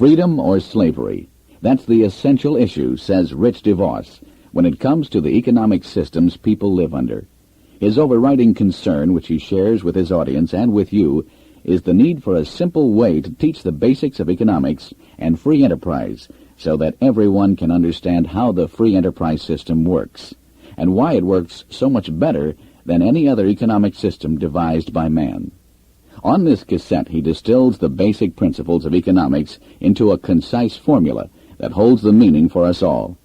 Freedom or slavery? That's the essential issue, says Rich De Vos, when it comes to the economic systems people live under. His overriding concern, which he shares with his audience and with you, is the need for a simple way to teach the basics of economics and free enterprise so that everyone can understand how the free enterprise system works and why it works so much better than any other economic system devised by man. On this cassette, he distills the basic principles of economics into a concise formula that holds the meaning for us all,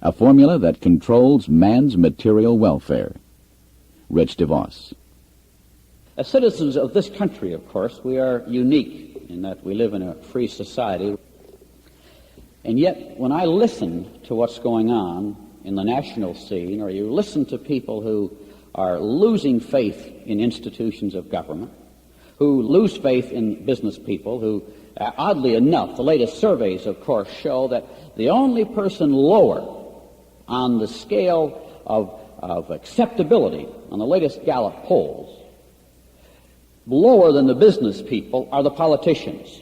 a formula that controls man's material welfare. Rich De Vos. As citizens of this country, of course, we are unique in that we live in a free society. And yet, when I listen to what's going on in the national scene, or you listen to people who are losing faith in institutions of government, who lose faith in business people, who, oddly enough, the latest surveys, of course, show that the only person lower on the scale of acceptability on the latest Gallup polls, lower than the business people, are the politicians.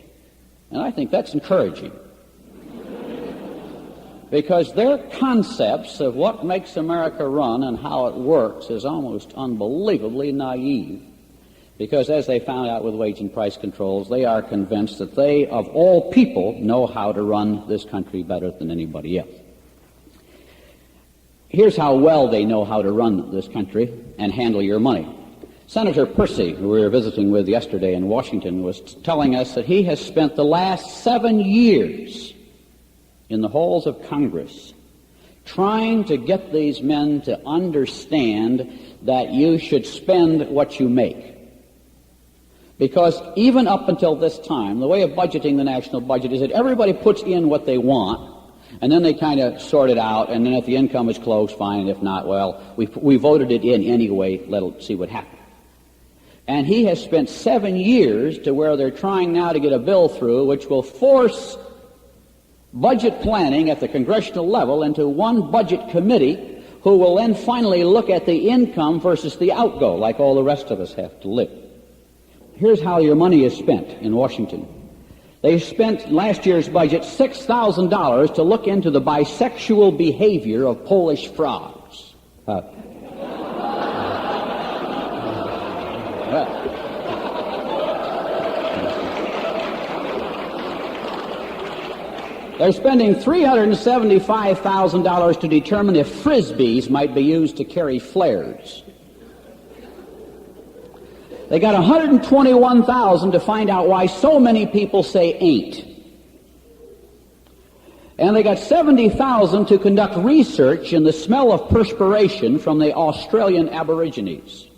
And I think that's encouraging. Because their concepts of what makes America run and how it works is almost unbelievably naive. Because as they found out with wage and price controls, they are convinced that they, of all people, know how to run this country better than anybody else. Here's how well they know how to run this country and handle your money. Senator Percy, who we were visiting with yesterday in Washington, was telling us that he has spent the last 7 years in the halls of Congress trying to get these men to understand that you should spend what you make. Because even up until this time, the way of budgeting the national budget is that everybody puts in what they want, and then they kind of sort it out, and then if the income is close, fine, and if not, well, we voted it in anyway, let's see what happens. And he has spent 7 years to where they're trying now to get a bill through which will force budget planning at the congressional level into one budget committee who will then finally look at the income versus the outgo, like all the rest of us have to live. Here's how your money is spent in Washington. They spent last year's budget $6,000 to look into the bisexual behavior of Polish frogs. They're spending $375,000 to determine if frisbees might be used to carry flares. They got $121,000 to find out why so many people say ain't. And they got $70,000 to conduct research in the smell of perspiration from the Australian Aborigines.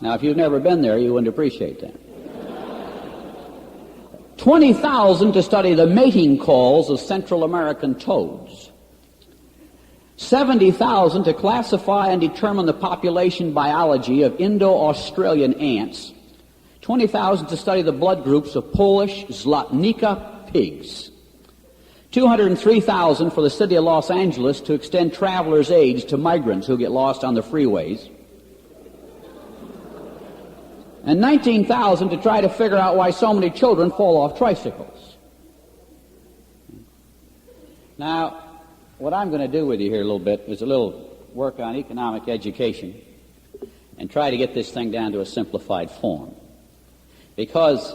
Now, if you've never been there, you wouldn't appreciate that. $20,000 to study the mating calls of Central American toads. $70,000 to classify and determine the population biology of Indo-Australian ants. $20,000 to study the blood groups of Polish Zlotnica pigs. $203,000 for the city of Los Angeles to extend travelers' aids to migrants who get lost on the freeways. And $19,000 to try to figure out why so many children fall off tricycles. Now, what I'm going to do with you here a little bit is a little work on economic education and try to get this thing down to a simplified form. Because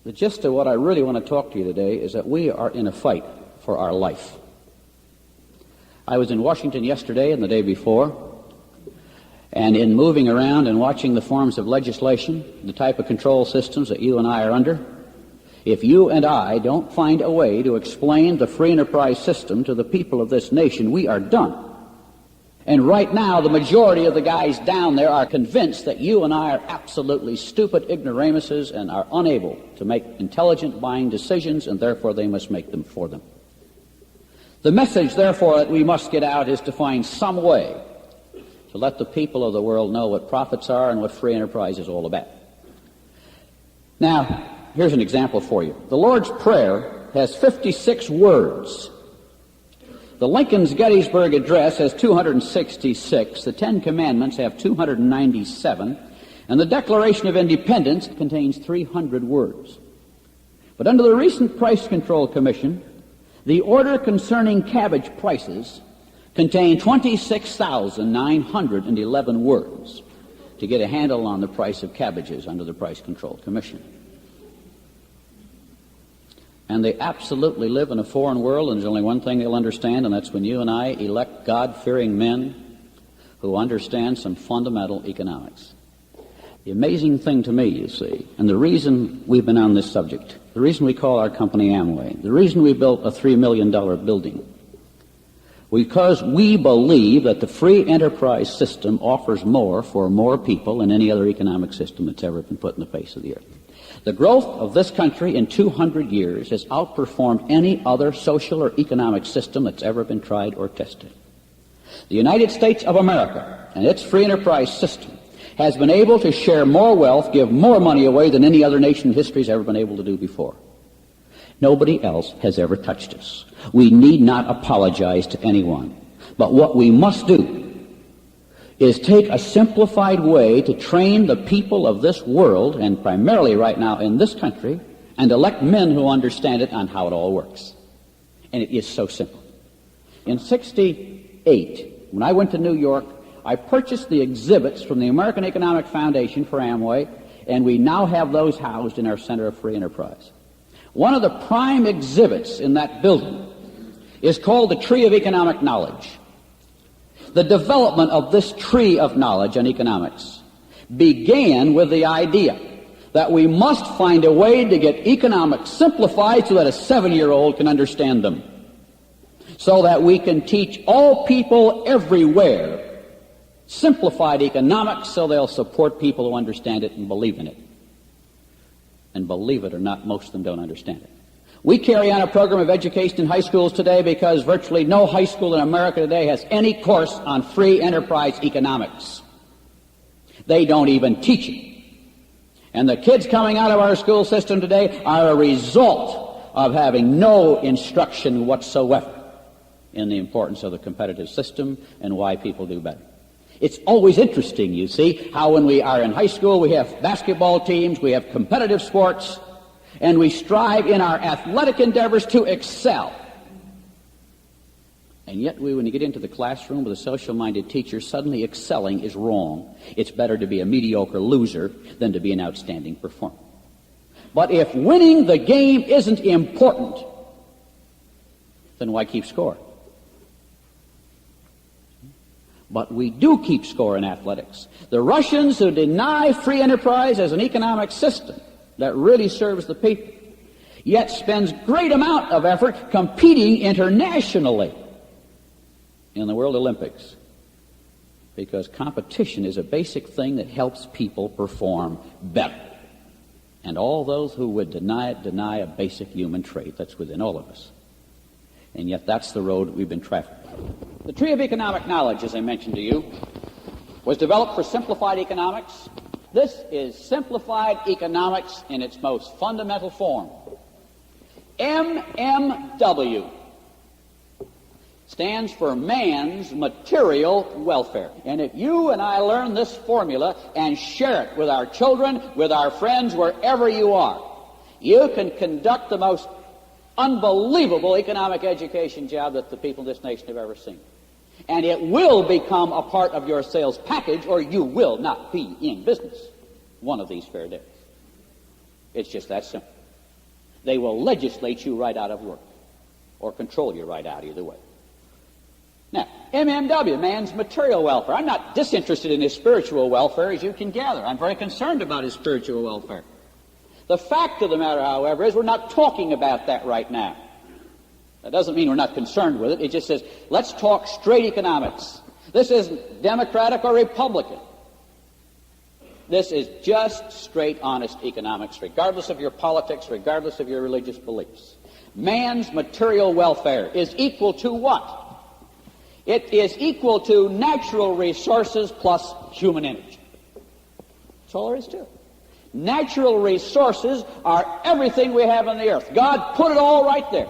the gist of what I really want to talk to you today is that we are in a fight for our life. I was in Washington yesterday and the day before, and in moving around and watching the forms of legislation, the type of control systems that you and I are under, if you and I don't find a way to explain the free enterprise system to the people of this nation, we are done. And right now, the majority of the guys down there are convinced that you and I are absolutely stupid ignoramuses and are unable to make intelligent buying decisions, and therefore they must make them for them. The message, therefore, that we must get out is to find some way to let the people of the world know what profits are and what free enterprise is all about. Now, here's an example for you. The Lord's Prayer has 56 words. The Lincoln's Gettysburg Address has 266. The Ten Commandments have 297. And the Declaration of Independence contains 300 words. But under the recent Price Control Commission, the order concerning cabbage prices contained 26,911 words to get a handle on the price of cabbages under the Price Control Commission. And they absolutely live in a foreign world, and there's only one thing they'll understand, and that's when you and I elect God-fearing men who understand some fundamental economics. The amazing thing to me, you see, and the reason we've been on this subject, the reason we call our company Amway, the reason we built a $3 million building, because we believe that the free enterprise system offers more for more people than any other economic system that's ever been put in the face of the earth. The growth of this country in 200 years has outperformed any other social or economic system that's ever been tried or tested. The United States of America and its free enterprise system has been able to share more wealth, give more money away than any other nation in history has ever been able to do before. Nobody else has ever touched us. We need not apologize to anyone. But what we must do is take a simplified way to train the people of this world, and primarily right now in this country, and elect men who understand it on how it all works. And it is so simple. In '68, when I went to New York, I purchased the exhibits from the American Economic Foundation for Amway, and we now have those housed in our Center of Free Enterprise. One of the prime exhibits in that building is called the Tree of Economic Knowledge. The development of this tree of knowledge on economics began with the idea that we must find a way to get economics simplified so that a 7-year-old can understand them, so that we can teach all people everywhere simplified economics so they'll support people who understand it and believe in it. And believe it or not, most of them don't understand it. We carry on a program of education in high schools today because virtually no high school in America today has any course on free enterprise economics. They don't even teach it. And the kids coming out of our school system today are a result of having no instruction whatsoever in the importance of the competitive system and why people do better. It's always interesting, you see, how when we are in high school we have basketball teams, we have competitive sports, and we strive in our athletic endeavors to excel. And yet when you get into the classroom with a social-minded teacher, suddenly excelling is wrong. It's better to be a mediocre loser than to be an outstanding performer. But if winning the game isn't important, then why keep score? But we do keep score in athletics. The Russians, who deny free enterprise as an economic system that really serves the people, yet spends great amount of effort competing internationally in the World Olympics, because competition is a basic thing that helps people perform better. And all those who would deny it deny a basic human trait that's within all of us. And yet that's the road we've been traveling. The Tree of Economic Knowledge, as I mentioned to you, was developed for simplified economics. This is simplified economics in its most fundamental form. MMW stands for man's material welfare. And if you and I learn this formula and share it with our children, with our friends, wherever you are, you can conduct the most unbelievable economic education job that the people of this nation have ever seen. And it will become a part of your sales package, or you will not be in business one of these fair days. It's just that simple. They will legislate you right out of work, or control you right out, either way. Now, MMW, man's material welfare. I'm not disinterested in his spiritual welfare, as you can gather. I'm very concerned about his spiritual welfare. The fact of the matter, however, is we're not talking about that right now. That doesn't mean we're not concerned with it. It just says, let's talk straight economics. This isn't Democratic or Republican. This is just straight, honest economics, regardless of your politics, regardless of your religious beliefs. Man's material welfare is equal to what? It is equal to natural resources plus human energy. That's all there is to it. Natural resources are everything we have on the earth. God put it all right there.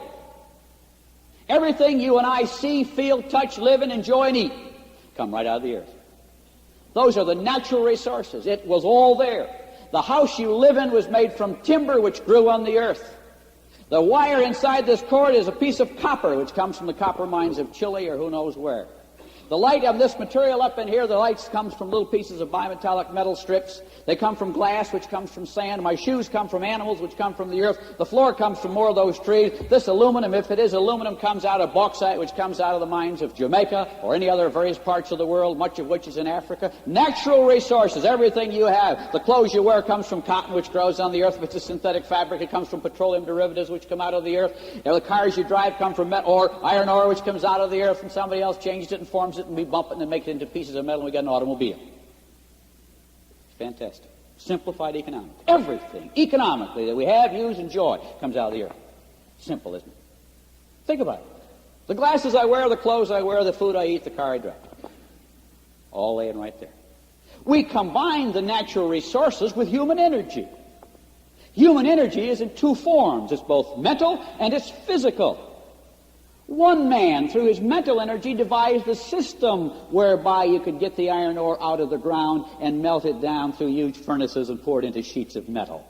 Everything you and I see, feel, touch, live, and enjoy, and eat come right out of the earth. Those are the natural resources. It was all there. The house you live in was made from timber which grew on the earth. The wire inside this cord is a piece of copper, which comes from the copper mines of Chile or who knows where. The light of this material up in here, the light comes from little pieces of bimetallic metal strips. They come from glass, which comes from sand. My shoes come from animals, which come from the earth. The floor comes from more of those trees. This aluminum, if it is aluminum, comes out of bauxite, which comes out of the mines of Jamaica or any other various parts of the world, much of which is in Africa. Natural resources, everything you have. The clothes you wear comes from cotton, which grows on the earth. If it's a synthetic fabric, it comes from petroleum derivatives, which come out of the earth. The cars you drive come from metal or iron ore, which comes out of the earth, and somebody else changed it and forms it, and we bump it and then make it into pieces of metal, and we get an automobile. Fantastic. Simplified economics. Everything economically that we have, use, enjoy comes out of the earth. Simple, isn't it? Think about it. The glasses I wear, the clothes I wear, the food I eat, the car I drive. All laying right there. We combine the natural resources with human energy. Human energy is in two forms. It's both mental and it's physical. One man, through his mental energy, devised a system whereby you could get the iron ore out of the ground and melt it down through huge furnaces and pour it into sheets of metal.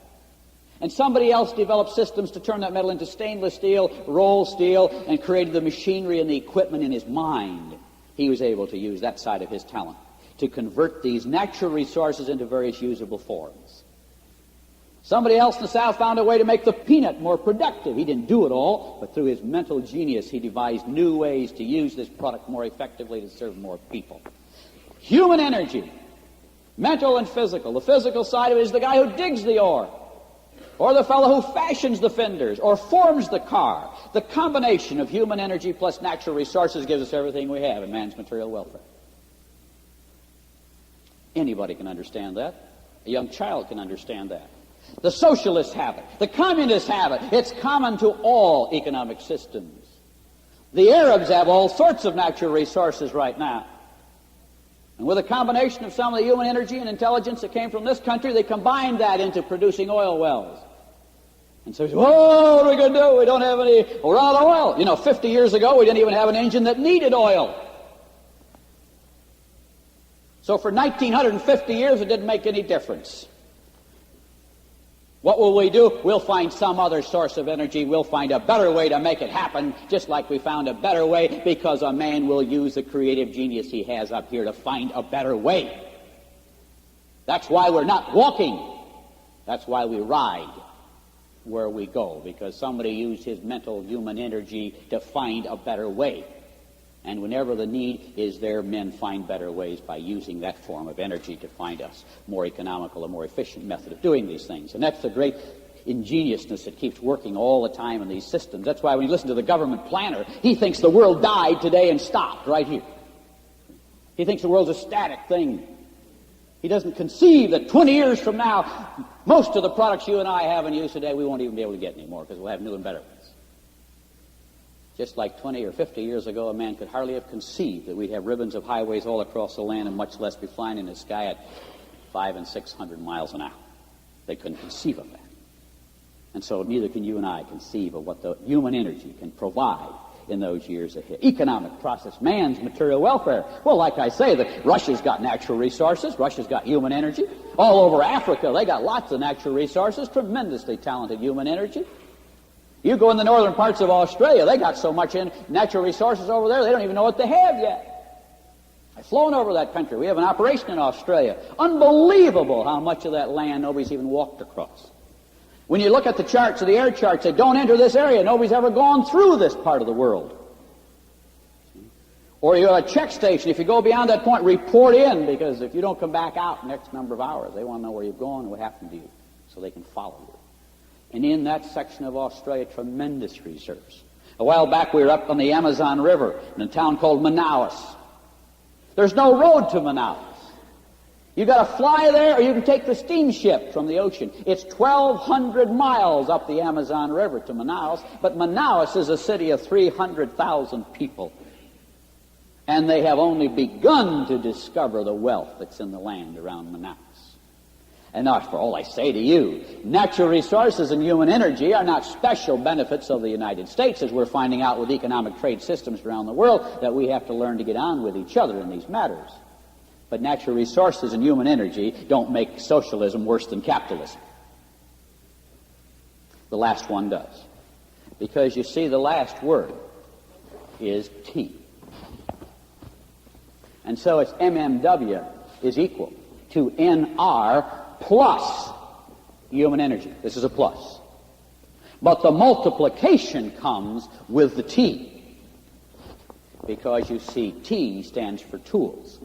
And somebody else developed systems to turn that metal into stainless steel, roll steel, and created the machinery and the equipment in his mind. He was able to use that side of his talent to convert these natural resources into various usable forms. Somebody else in the South found a way to make the peanut more productive. He didn't do it all, but through his mental genius, he devised new ways to use this product more effectively to serve more people. Human energy, mental and physical. The physical side of it is the guy who digs the ore, or the fellow who fashions the fenders, or forms the car. The combination of human energy plus natural resources gives us everything we have in man's material welfare. Anybody can understand that. A young child can understand that. The socialists have it. The communists have it. It's common to all economic systems. The Arabs have all sorts of natural resources right now. And with a combination of some of the human energy and intelligence that came from this country, they combined that into producing oil wells. And so, whoa, what are we going to do? We don't have any, we're out of oil. You know, 50 years ago, we didn't even have an engine that needed oil. So for 1950 years, it didn't make any difference. What will we do? We'll find some other source of energy. We'll find a better way to make it happen, just like we found a better way, because a man will use the creative genius he has up here to find a better way. That's why we're not walking. That's why we ride where we go, because somebody used his mental human energy to find a better way. And whenever the need is there, men find better ways by using that form of energy to find us more economical and more efficient method of doing these things. And that's the great ingeniousness that keeps working all the time in these systems. That's why when you listen to the government planner, he thinks the world died today and stopped right here. He thinks the world's a static thing. He doesn't conceive that 20 years from now, most of the products you and I have in use today, we won't even be able to get anymore because we'll have new and better ones. Just like 20 or 50 years ago, a man could hardly have conceived that we'd have ribbons of highways all across the land and much less be flying in the sky at 500 and 600 miles an hour. They couldn't conceive of that. And so neither can you and I conceive of what the human energy can provide in those years ahead. Economic process, man's material welfare. Well, like I say, Russia's got natural resources. Russia's got human energy. All over Africa, they got lots of natural resources, tremendously talented human energy. You go in the northern parts of Australia, they got so much in natural resources over there, they don't even know what they have yet. I've flown over that country. We have an operation in Australia. Unbelievable how much of that land nobody's even walked across. When you look at the charts, the air charts, they don't enter this area. Nobody's ever gone through this part of the world. Or you're at a check station. If you go beyond that point, report in, because if you don't come back out in the next number of hours, they want to know where you've gone and what happened to you, so they can follow you. And in that section of Australia, tremendous reserves. A while back, we were up on the Amazon River in a town called Manaus. There's no road to Manaus. You've got to fly there, or you can take the steamship from the ocean. It's 1,200 miles up the Amazon River to Manaus, but Manaus is a city of 300,000 people. And they have only begun to discover the wealth that's in the land around Manaus. And not for all I say to you, natural resources and human energy are not special benefits of the United States, as we're finding out with economic trade systems around the world, that we have to learn to get on with each other in these matters. But natural resources and human energy don't make socialism worse than capitalism. The last one does. Because you see, the last word is T. And so it's MMW is equal to NR plus human energy. This is a plus. But the multiplication comes with the T. Because you see, T stands for tools.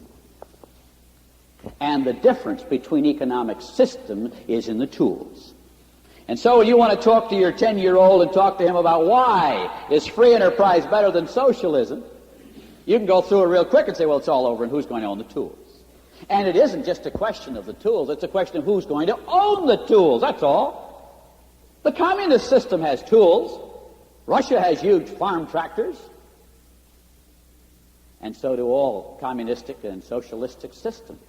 And the difference between economic systems is in the tools. And so when you want to talk to your 10-year-old and talk to him about why is free enterprise better than socialism, you can go through it real quick and say, well, it's all over, and who's going to own the tools? And it isn't just a question of the tools, it's a question of who's going to own the tools, that's all. The communist system has tools. Russia has huge farm tractors. And so do all communistic and socialistic systems.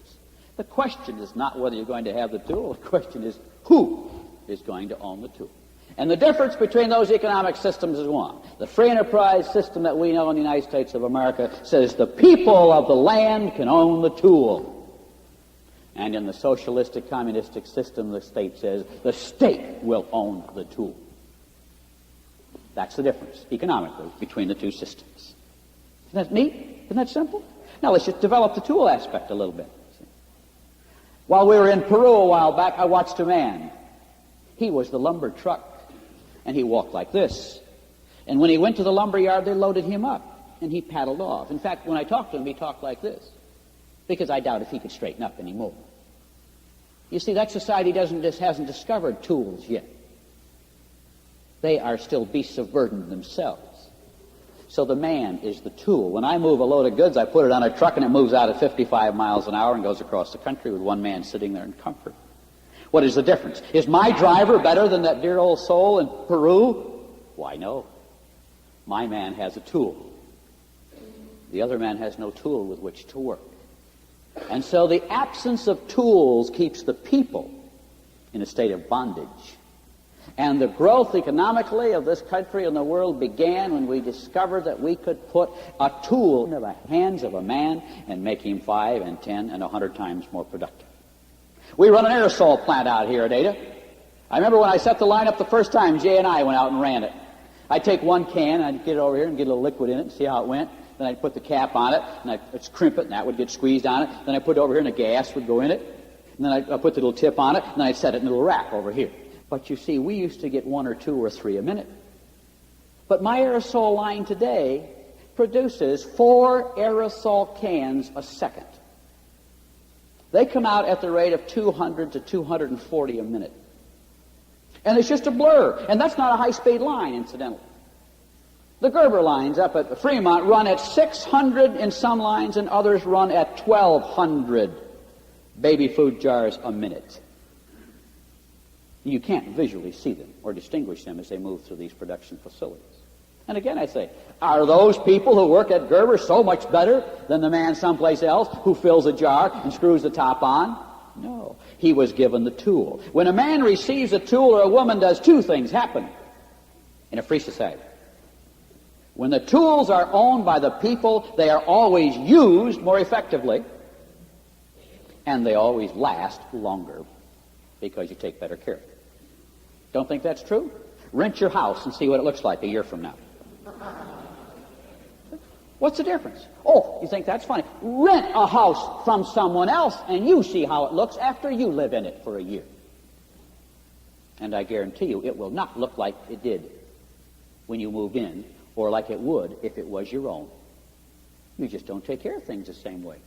The question is not whether you're going to have the tool, the question is who is going to own the tool. And the difference between those economic systems is one. The free enterprise system that we know in the United States of America says the people of the land can own the tool. And in the socialistic, communistic system, the state says the state will own the tool. That's the difference, economically, between the two systems. Isn't that neat? Isn't that simple? Now let's just develop the tool aspect a little bit. While we were in Peru a while back, I watched a man. He was the lumber truck, and he walked like this. And when he went to the lumber yard, they loaded him up, and he paddled off. In fact, when I talked to him, he talked like this, because I doubt if he could straighten up anymore. You see, that society hasn't discovered tools yet. They are still beasts of burden themselves. So the man is the tool. When I move a load of goods, I put it on a truck, and it moves out at 55 miles an hour and goes across the country with one man sitting there in comfort. What is the difference? Is my driver better than that dear old soul in Peru? Why, no. My man has a tool. The other man has no tool with which to work. And so the absence of tools keeps the people in a state of bondage. And the growth economically of this country and the world began when we discovered that we could put a tool into the hands of a man and make him 5 and 10 and 100 times more productive. We run an aerosol plant out here at Ada. I remember when I set the line up the first time, Jay and I went out and ran it. I'd take one can, I'd get it over here and get a little liquid in it and see how it went. Then I'd put the cap on it, and I'd crimp it, and that would get squeezed on it. Then I'd put it over here, and the gas would go in it. And then I'd put the little tip on it, and then I'd set it in a little rack over here. But you see, we used to get 1 or 2 or 3 a minute. But my aerosol line today produces 4 aerosol cans a second. They come out at the rate of 200 to 240 a minute. And it's just a blur. And that's not a high-speed line, incidentally. The Gerber lines up at Fremont run at 600 in some lines, and others run at 1,200 baby food jars a minute. You can't visually see them or distinguish them as they move through these production facilities. And again, I say, are those people who work at Gerber so much better than the man someplace else who fills a jar and screws the top on? No. He was given the tool. When a man receives a tool or a woman does, 2 things happen in a free society. When the tools are owned by the people, they are always used more effectively, and they always last longer because you take better care of it. Don't think that's true? Rent your house and see what it looks like a year from now. What's the difference? Oh, you think that's funny? Rent a house from someone else, and you see how it looks after you live in it for a year. And I guarantee you it will not look like it did when you moved in, or like it would if it was your own. You just don't take care of things the same way.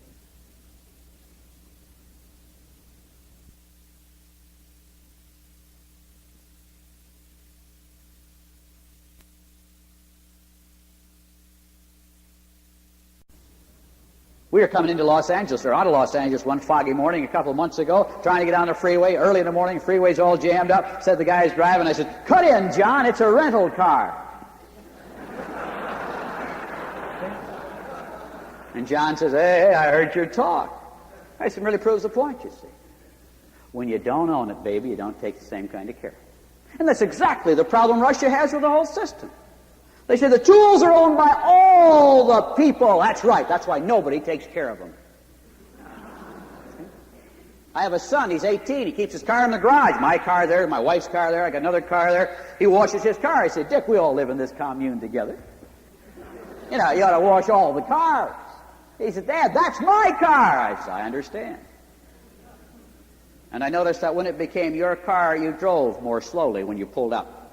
We were coming into Los Angeles, or out of Los Angeles one foggy morning a couple of months ago, trying to get on the freeway. Early in the morning, freeway's all jammed up. Said the guy's driving. I said, "Cut in, John, it's a rental car." And John says, "Hey, I heard your talk." I said, "It really proves the point, you see. When you don't own it, baby, you don't take the same kind of care." And that's exactly the problem Russia has with the whole system. They say the tools are owned by all the people. That's right. That's why nobody takes care of them. I have a son, he's 18, he keeps his car in the garage. My car there, my wife's car there, I got another car there. He washes his car. I said, Dick, we all live in this commune together. You know, you ought to wash all the cars. He said, Dad, that's my car. I said, I understand. And I noticed that when it became your car, you drove more slowly when you pulled up.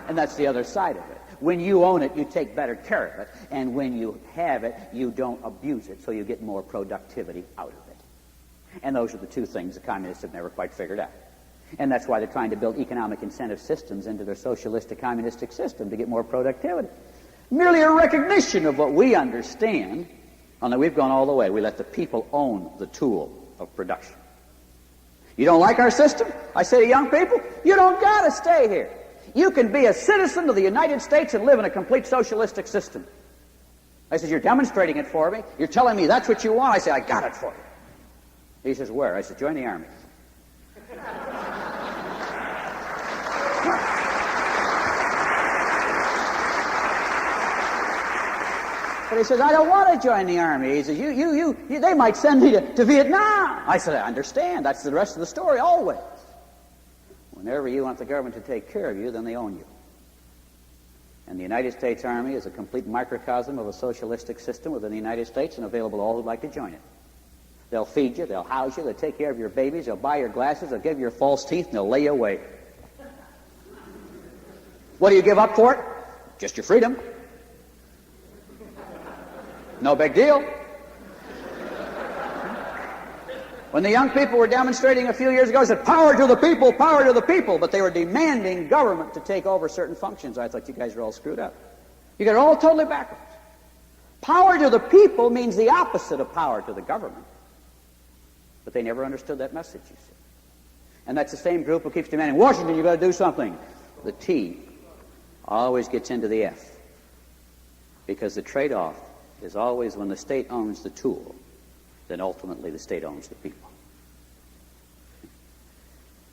And that's the other side of it. When you own it, you take better care of it. And when you have it, you don't abuse it, so you get more productivity out of it. And those are the two things the communists have never quite figured out. And that's why they're trying to build economic incentive systems into their socialistic communistic system to get more productivity. Merely a recognition of what we understand, only we've gone all the way. We let the people own the tool of production. You don't like our system? I say to young people, you don't got to stay here. You can be a citizen of the United States and live in a complete socialistic system. I said, you're demonstrating it for me. You're telling me that's what you want. I say, I got it for you. He says, where? I said, join the army. But he says, I don't want to join the army. He says, they might send me to Vietnam. I said, I understand. That's the rest of the story, always. Whenever you want the government to take care of you, then they own you. And the United States Army is a complete microcosm of a socialistic system within the United States and available to all who'd like to join it. They'll feed you, they'll house you, they'll take care of your babies, they'll buy your glasses, they'll give you your false teeth, and they'll lay you away. What do you give up for it? Just your freedom. No big deal. When the young people were demonstrating a few years ago, they said, power to the people, but they were demanding government to take over certain functions. I thought, you guys are all screwed up. You got it all totally backwards. Power to the people means the opposite of power to the government. But they never understood that message, you see. And that's the same group who keeps demanding, Washington, you've got to do something. The T always gets into the F. Because the trade-off is always when the state owns the tool, then ultimately the state owns the people.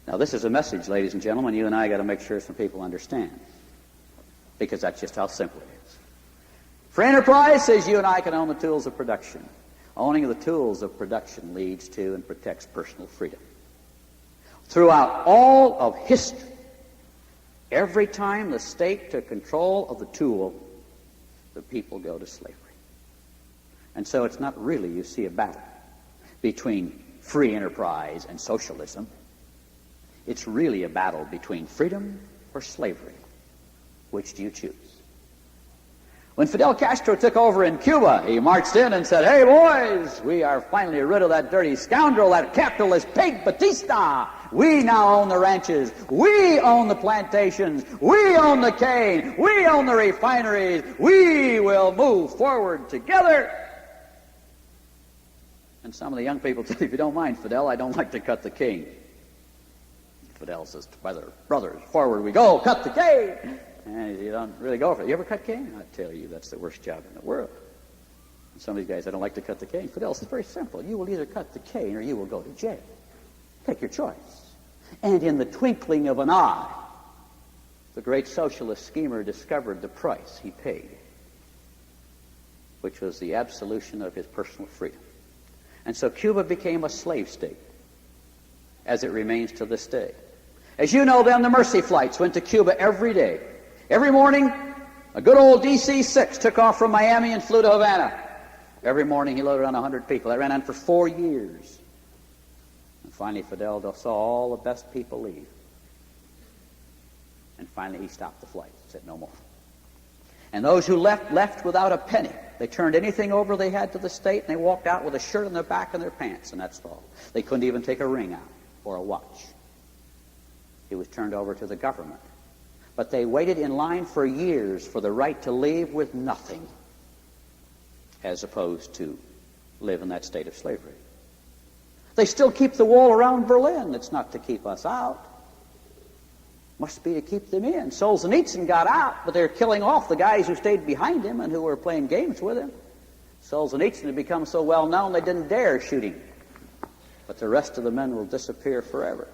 Now this is a message, ladies and gentlemen, you and I got to make sure some people understand. Because that's just how simple it is. Free enterprise says you and I can own the tools of production. Owning the tools of production leads to and protects personal freedom. Throughout all of history, every time the state took control of the tool, the people go to slavery. And so it's not really, you see, a battle between free enterprise and socialism. It's really a battle between freedom or slavery. Which do you choose? When Fidel Castro took over in Cuba, he marched in and said, hey, boys, we are finally rid of that dirty scoundrel, that capitalist pig Batista. We now own the ranches. We own the plantations. We own the cane. We own the refineries. We will move forward together. And some of the young people said, if you don't mind, Fidel, I don't like to cut the cane. Fidel says, brothers, forward we go, cut the cane. And you don't really go for it. You ever cut cane? I tell you, that's the worst job in the world. And some of these guys, I don't like to cut the cane. Fidel says, it's very simple. You will either cut the cane or you will go to jail. Take your choice. And in the twinkling of an eye, the great socialist schemer discovered the price he paid, which was the absolution of his personal freedom. And so Cuba became a slave state, as it remains to this day. As you know, then, the Mercy flights went to Cuba every day. Every morning, a good old DC-6 took off from Miami and flew to Havana. Every morning he loaded on 100 people. That ran on for 4 years. And finally Fidel saw all the best people leave. And finally he stopped the flight. Said no more. And those who left without a penny. They turned anything over they had to the state, and they walked out with a shirt on their back and their pants, and that's all. They couldn't even take a ring out or a watch. It was turned over to the government. But they waited in line for years for the right to leave with nothing, as opposed to live in that state of slavery. They still keep the wall around Berlin. It's not to keep us out. Must be to keep them in. Solzhenitsyn got out, but they're killing off the guys who stayed behind him and who were playing games with him. Solzhenitsyn had become so well known they didn't dare shoot him. But the rest of the men will disappear forever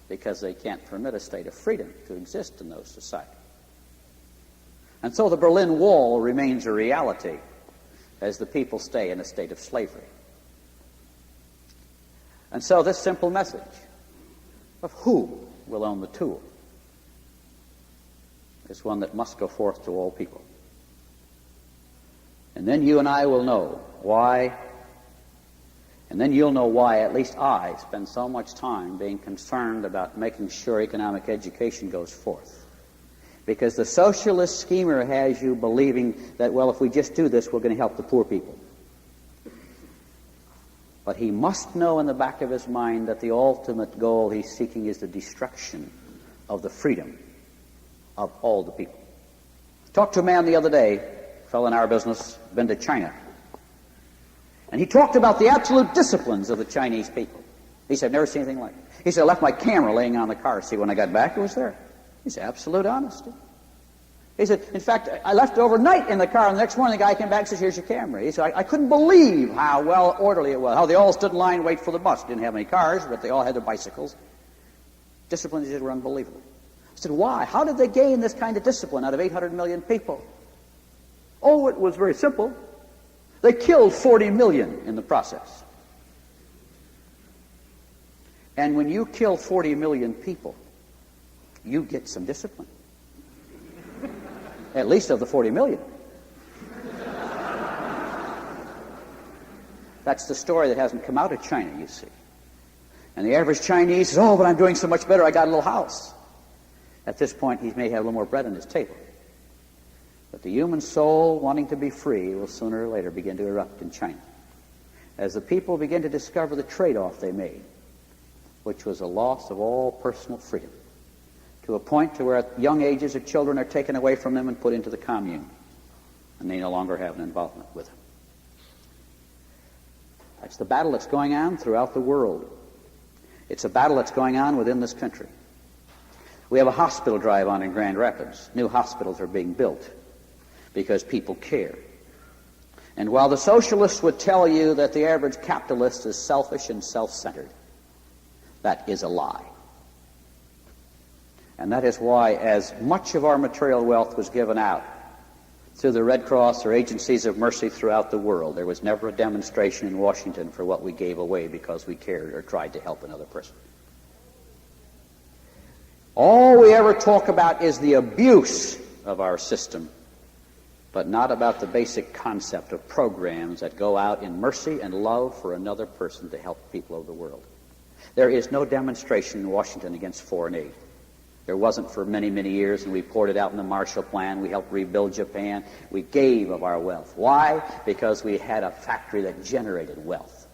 because they can't permit a state of freedom to exist in those societies. And so the Berlin Wall remains a reality as the people stay in a state of slavery. And so this simple message of who will own the tool is one that must go forth to all people. And then you and I will know why, and then you'll know why at least I spend so much time being concerned about making sure economic education goes forth. Because the socialist schemer has you believing that, well, if we just do this, we're going to help the poor people. But he must know in the back of his mind that the ultimate goal he's seeking is the destruction of the freedom of all the people. Talked to a man the other day, a fellow in our business, been to China. And he talked about the absolute disciplines of the Chinese people. He said, I've never seen anything like it. He said, I left my camera laying on the car seat. When I got back, it was there. He said, absolute honesty. He said, in fact, I left it overnight in the car, and the next morning the guy came back and said, here's your camera. He said, I couldn't believe how well orderly it was, how they all stood in line, wait for the bus. Didn't have any cars, but they all had their bicycles. Disciplines were unbelievable. I said, why? How did they gain this kind of discipline out of 800 million people? Oh, it was very simple. They killed 40 million in the process. And when you kill 40 million people, you get some discipline. At least of the 40 million. That's the story that hasn't come out of China, you see. And the average Chinese says, oh, but I'm doing so much better, I got a little house. At this point, he may have a little more bread on his table. But the human soul, wanting to be free, will sooner or later begin to erupt in China. As the people begin to discover the trade-off they made, which was a loss of all personal freedom, to a point to where at young ages of children are taken away from them and put into the commune, and they no longer have an involvement with them. That's the battle that's going on throughout the world. It's a battle that's going on within this country. We have a hospital drive on in Grand Rapids. New hospitals are being built because people care. And while the socialists would tell you that the average capitalist is selfish and self-centered, that is a lie. And that is why, as much of our material wealth was given out through the Red Cross or agencies of mercy throughout the world, there was never a demonstration in Washington for what we gave away because we cared or tried to help another person. All we ever talk about is the abuse of our system, but not about the basic concept of programs that go out in mercy and love for another person to help people of the world. There is no demonstration in Washington against foreign aid. There wasn't for many, many years, and we poured it out in the Marshall Plan. We helped rebuild Japan. We gave of our wealth. Why? Because we had a factory that generated wealth.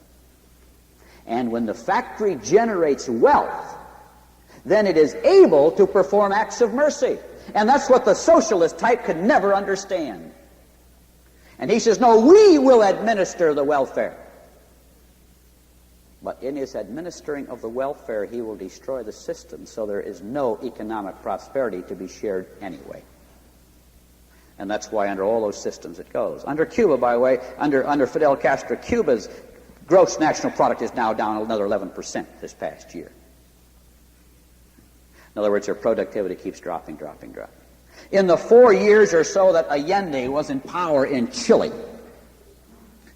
And when the factory generates wealth, then it is able to perform acts of mercy. And that's what the socialist type could never understand. And he says, no, we will administer the welfare. But in his administering of the welfare, he will destroy the system, so there is no economic prosperity to be shared anyway. And that's why under all those systems it goes. Under Cuba, by the way, under Fidel Castro, Cuba's gross national product is now down another 11% this past year. In other words, their productivity keeps dropping. In the 4 years or so that Allende was in power in Chile,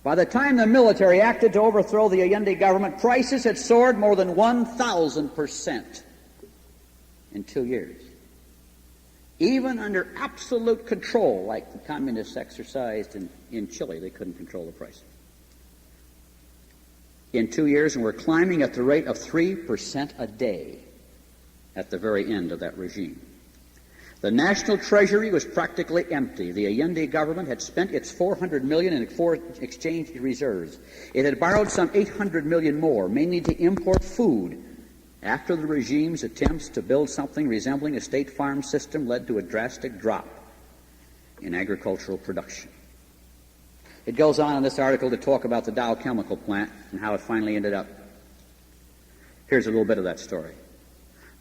by the time the military acted to overthrow the Allende government, prices had soared more than 1,000% in 2 years. Even under absolute control, like the communists exercised in Chile, they couldn't control the price. In 2 years, and we're climbing at the rate of 3% a day at the very end of that regime. The national treasury was practically empty. The Allende government had spent its $400 million in foreign exchange reserves. It had borrowed some $800 million more, mainly to import food, after the regime's attempts to build something resembling a state farm system led to a drastic drop in agricultural production. It goes on in this article to talk about the Dow chemical plant and how it finally ended up. Here's a little bit of that story.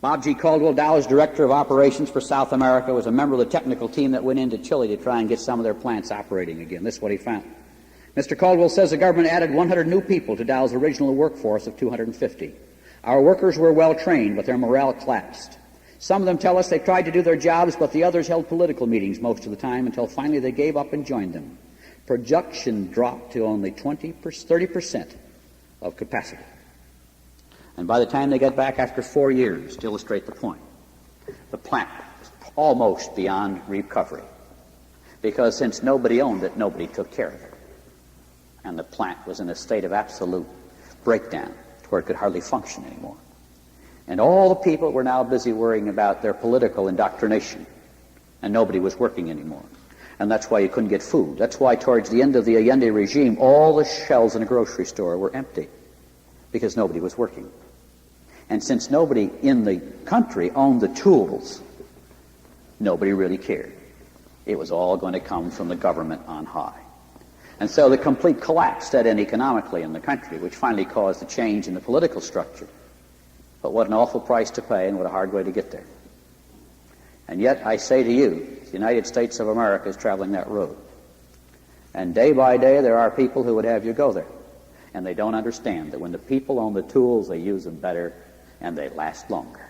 Bob G. Caldwell, Dow's director of operations for South America, was a member of the technical team that went into Chile to try and get some of their plants operating again. This is what he found. Mr. Caldwell says the government added 100 new people to Dow's original workforce of 250. Our workers were well trained, but their morale collapsed. Some of them tell us they tried to do their jobs, but the others held political meetings most of the time until finally they gave up and joined them. Production dropped to only 30% of capacity. And by the time they get back after 4 years, to illustrate the point, the plant was almost beyond recovery. Because since nobody owned it, nobody took care of it. And the plant was in a state of absolute breakdown, to where it could hardly function anymore. And all the people were now busy worrying about their political indoctrination, and nobody was working anymore. And that's why you couldn't get food. That's why towards the end of the Allende regime, all the shelves in a grocery store were empty, because nobody was working. And since nobody in the country owned the tools, nobody really cared. It was all going to come from the government on high. And so the complete collapse set in economically in the country, which finally caused a change in the political structure. But what an awful price to pay, and what a hard way to get there. And yet, I say to you, the United States of America is traveling that road. And day by day, there are people who would have you go there. And they don't understand that when the people own the tools, they use them better, and they last longer.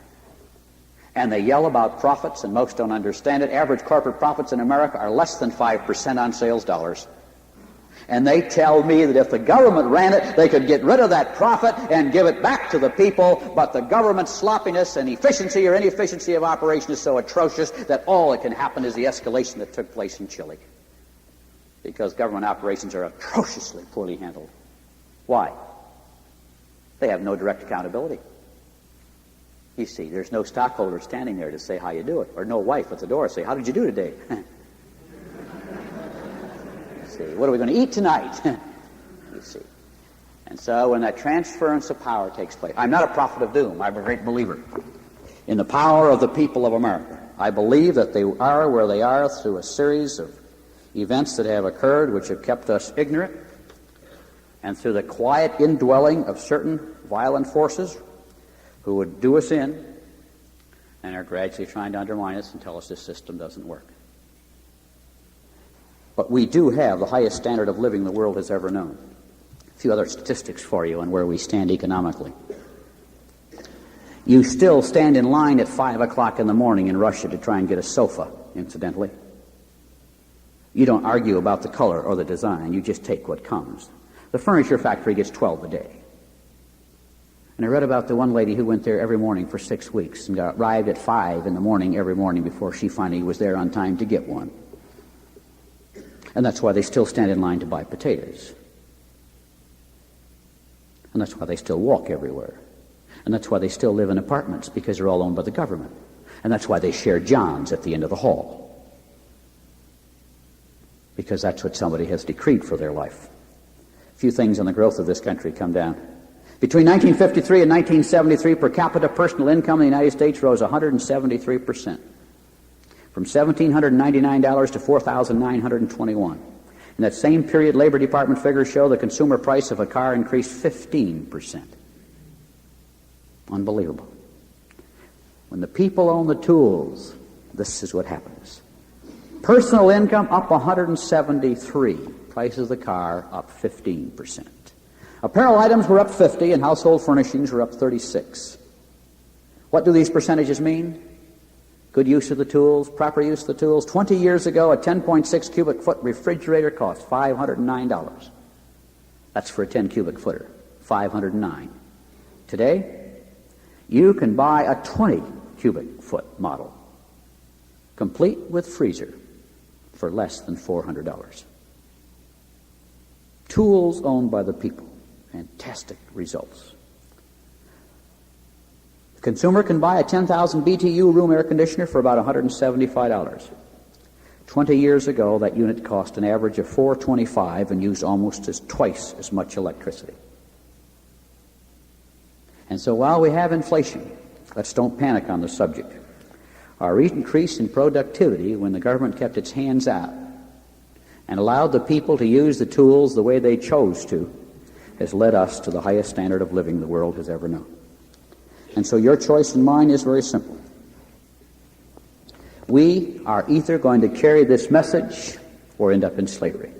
And they yell about profits, and most don't understand it. Average corporate profits in America are less than 5% on sales dollars. And they tell me that if the government ran it, they could get rid of that profit and give it back to the people, but the government's sloppiness and efficiency or inefficiency of operation is so atrocious that all that can happen is the escalation that took place in Chile. Because government operations are atrociously poorly handled. Why? They have no direct accountability. You see, there's no stockholder standing there to say how you do it, or no wife at the door say, how did you do today? See, what are we going to eat tonight? You see. And so when that transference of power takes place, I'm not a prophet of doom. I'm a great believer in the power of the people of America. I believe that they are where they are through a series of events that have occurred which have kept us ignorant, and through the quiet indwelling of certain violent forces who would do us in and are gradually trying to undermine us and tell us this system doesn't work. But we do have the highest standard of living the world has ever known. A few other statistics for you on where we stand economically. You still stand in line at 5 o'clock in the morning in Russia to try and get a sofa, incidentally. You don't argue about the color or the design. You just take what comes. The furniture factory gets 12 a day. And I read about the one lady who went there every morning for 6 weeks and arrived at 5 in the morning every morning before she finally was there on time to get one. And that's why they still stand in line to buy potatoes. And that's why they still walk everywhere. And that's why they still live in apartments, because they're all owned by the government. And that's why they share Johns at the end of the hall, because that's what somebody has decreed for their life. A few things on the growth of this country come down. Between 1953 and 1973, per capita personal income in the United States rose 173%, from $1,799 to $4,921. In that same period, Labor Department figures show the consumer price of a car increased 15%. Unbelievable. When the people own the tools, this is what happens. Personal income up 173. Price of the car up 15%. Apparel items were up 50 and household furnishings were up 36. What do these percentages mean? Good use of the tools, proper use of the tools. 20 years ago, a 10.6 cubic foot refrigerator cost $509. That's for a 10 cubic footer, $509. Today, you can buy a 20 cubic foot model, complete with freezer, for less than $400. Tools owned by the people. Fantastic results. The consumer can buy a 10,000 BTU room air conditioner for about $175. 20 years ago, that unit cost an average of $425 and used almost twice as much electricity. And so while we have inflation, let's don't panic on the subject. Our increase in productivity, when the government kept its hands out and allowed the people to use the tools the way they chose to, has led us to the highest standard of living the world has ever known. And so your choice and mine is very simple. We are either going to carry this message or end up in slavery.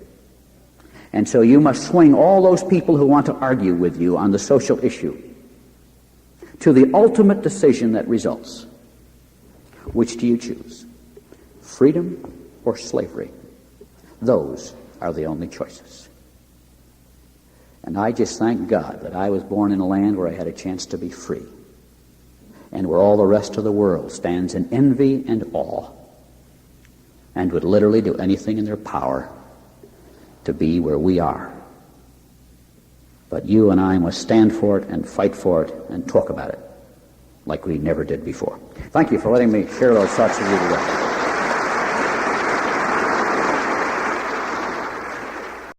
And so you must swing all those people who want to argue with you on the social issue to the ultimate decision that results. Which do you choose? Freedom or slavery? Those are the only choices. And I just thank God that I was born in a land where I had a chance to be free, and where all the rest of the world stands in envy and awe, and would literally do anything in their power to be where we are. But you and I must stand for it and fight for it and talk about it like we never did before. Thank you for letting me share those thoughts with you today.